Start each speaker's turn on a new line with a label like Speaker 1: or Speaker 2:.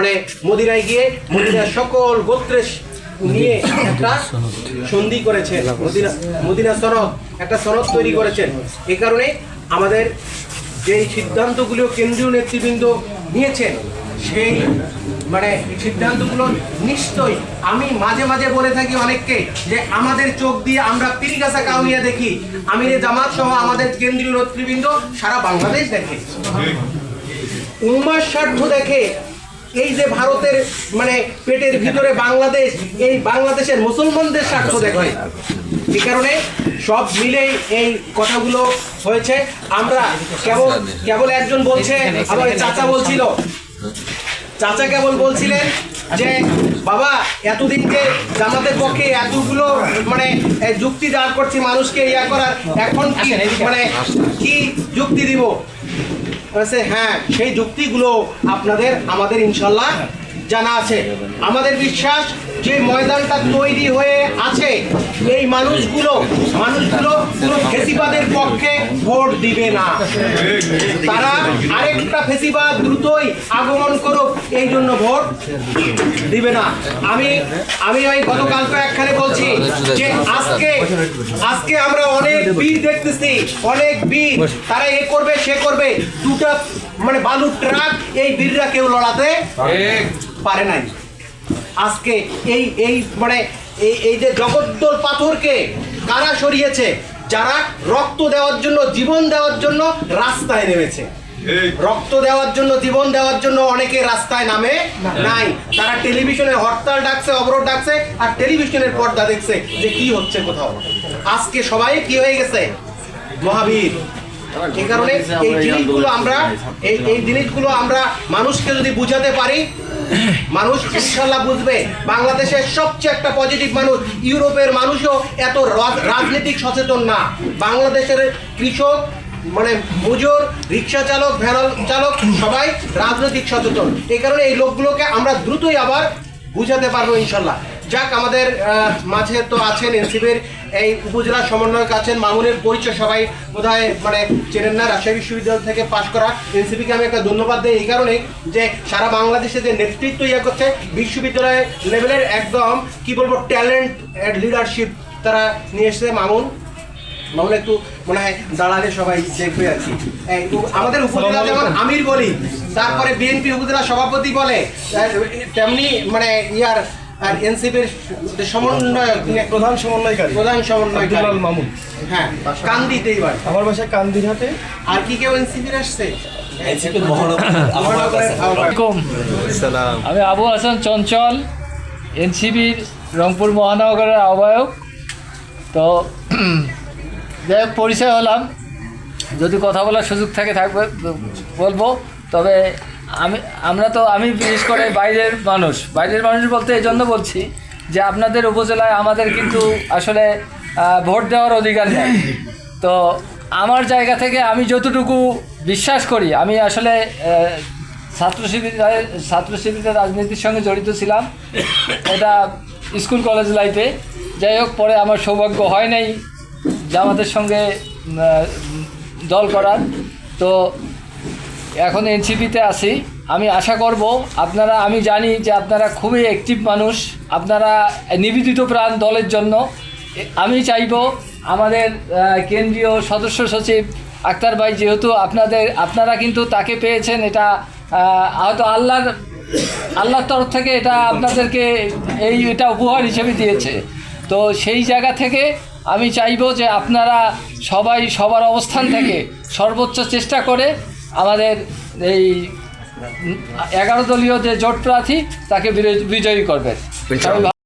Speaker 1: মানে মদিনায় গিয়ে মদিনার সকল গোত্রের নিয়ে একটা সন্ধি করেছেন, মদিনা সনদ, একটা সনদ তৈরি করেছেন। এই কারণে আমাদের যেই সিদ্ধান্তগুলো কেন্দ্রীয় নেতৃবৃন্দ নিয়েছেন সেই মানে সিদ্ধান্তগুলো নিশ্চয়ই, আমি মাঝে মাঝে বলে থাকি অনেককে যে আমাদের চোখ দিয়ে আমরা পীরগাছা কাউনিয়া দেখি, আমিরে জামাত সহ আমাদের কেন্দ্রীয় নেতৃবৃন্দ সারা বাংলাদেশ দেখে, উম্মার স্বার্থ দেখে। এই যে ভারতের মানে পেটের ভিতরে বাংলাদেশ, এই বাংলাদেশের মুসলমানদের স্বার্থ দেখে। এই কারণে সব মিলেই এই কথাগুলো হয়েছে। আমরা কেবল একজন বলছে, আমার চাচা বলছিল, চাচা কেবল বলছিলেন যে বাবা এতদিন যে জামাতের পক্ষে এতগুলো মানে যুক্তি দাঁড় করছি মানুষকে ইয়া করার, এখন কি মানে কি যুক্তি দিব? হ্যাঁ, সেই যুক্তিগুলো আপনাদের আমাদের ইনশাল্লাহ জানা আছে। আমাদের বিশ্বাস যে ময়দানটা তৈরি হয়ে আছে, এই মানুষগুলো পুরো ফেসিবাদের পক্ষে ভোট দিবে না। তারা আরেকটা ফেসিবাদ দ্রুতই আগমন করুক, এই জন্য ভোট দিবে না। আমি ওই গতকাল তো একখানে বলছি যে আজকে আমরা অনেক বীর দেখতেছি, অনেক বীর, তারা এ করবে সে করবে, দুটা মানে বালুর ট্রাক এই বীররা কেউ লড়াতে পারে নাই। আজকে এই মানে এই যে জগদ্দল পাথরকে কারা সরিয়েছে? যারা রক্ত দেওয়ার জন্য, জীবন দেওয়ার জন্য রাস্তায় নেমেছে। রক্ত দেওয়ার জন্য, জীবন দেওয়ার জন্য অনেকে রাস্তায় নামে নাই। তারা টেলিভিশনে হরতাল ডাকছে, অবরোধ ডাকছে, আর টেলিভিশনের পর্দা দেখছে যে কি হচ্ছে কোথাও। আজকে সবাই কি হয়ে গেছে? মহাবীর। এই কারণে এই জিনিসগুলো আমরা মানুষকে যদি বুঝাতে পারি, মানুষ ইনশাল্লাহ বুঝবে। বাংলাদেশের সবচেয়ে একটা পজিটিভ মানুষ, ইউরোপের মানুষও এত রাজনৈতিক সচেতন না। বাংলাদেশের কৃষক মানে মজুর, রিক্সা চালক, ভ্যান চালক সবাই রাজনৈতিক সচেতন। এই কারণে এই লোকগুলোকে আমরা দ্রুতই আবার বুঝাতে পারবো ইনশাল্লাহ। যাক, আমাদের মাঝে তো আছেন এনসিপির এই উপজেলা সমন্বয়ক আছেন মামুনের, পরিচয় সবাই বোধহয় মানে চেনেন না, রাজশাহী বিশ্ববিদ্যালয় থেকে পাশ করা। এনসিপিকে আমি একটা ধন্যবাদ দিই এই কারণে যে সারা বাংলাদেশে যে নেতৃত্ব করছে, বিশ্ববিদ্যালয় লেভেলের একদম কি বলবো ট্যালেন্ট লিডারশিপ তারা নিয়ে এসেছে। মামুন একটু মনে হয় দাঁড়ালে সবাই দেখবে আর কি। আমাদের উপজেলা যেমন আমির বলি, তারপরে বিএনপি উপজেলা সভাপতি বলে, তেমনি মানে ইয়ার আর এনসিপির সমন্বয়ক, প্রধান সমন্বয়কারী মামুন। হ্যাঁ, কান্দিতে এবার আমার বাসায় কান্দিরহাটে। আর কি কেউ এনসিপির আসছে?
Speaker 2: আমি আবু হাসান চঞ্চল, এনসিপির রংপুর মহানগরের আহ্বায়ক। তো যাই হোক, পরিচয় হলাম, যদি কথা বলার সুযোগ থাকবে বলবো। তবে আমি বিশেষ করে বাইরের মানুষ বলতে এই জন্য বলছি যে আপনাদের উপজেলায় আমাদের কিন্তু আসলে ভোট দেওয়ার অধিকার নেই। তো আমার জায়গা থেকে আমি যতটুকু বিশ্বাস করি, আমি আসলে ছাত্র শিবিরের রাজনীতির সঙ্গে জড়িত ছিলাম, এটা স্কুল কলেজ লাইফে। যাই হোক, পরে আমার সৌভাগ্য হয় নাই জামাতের সঙ্গে দল করার। তো এখন এনসিপিতে আছি। আমি আশা করব আপনারা, আমি জানি যে আপনারা খুবই অ্যাক্টিভ মানুষ, আপনারা নিবেদিত প্রাণ দলের জন্য। আমি চাইব আমাদের কেন্দ্রীয় সদস্য সচিব আক্তার ভাই, যেহেতু আপনারা কিন্তু তাকে পেয়েছেন, এটা হয়তো আল্লাহর তরফ থেকে এটা আপনাদেরকে এটা উপহার হিসেবে দিয়েছে। তো সেই জায়গা থেকে আমি চাইব যে আপনারা সবাই সবার অবস্থান থেকে সর্বোচ্চ চেষ্টা করে আমাদের এই 11 দলীয় যে জোট প্রার্থী তাকে বিজয়ী করবেন।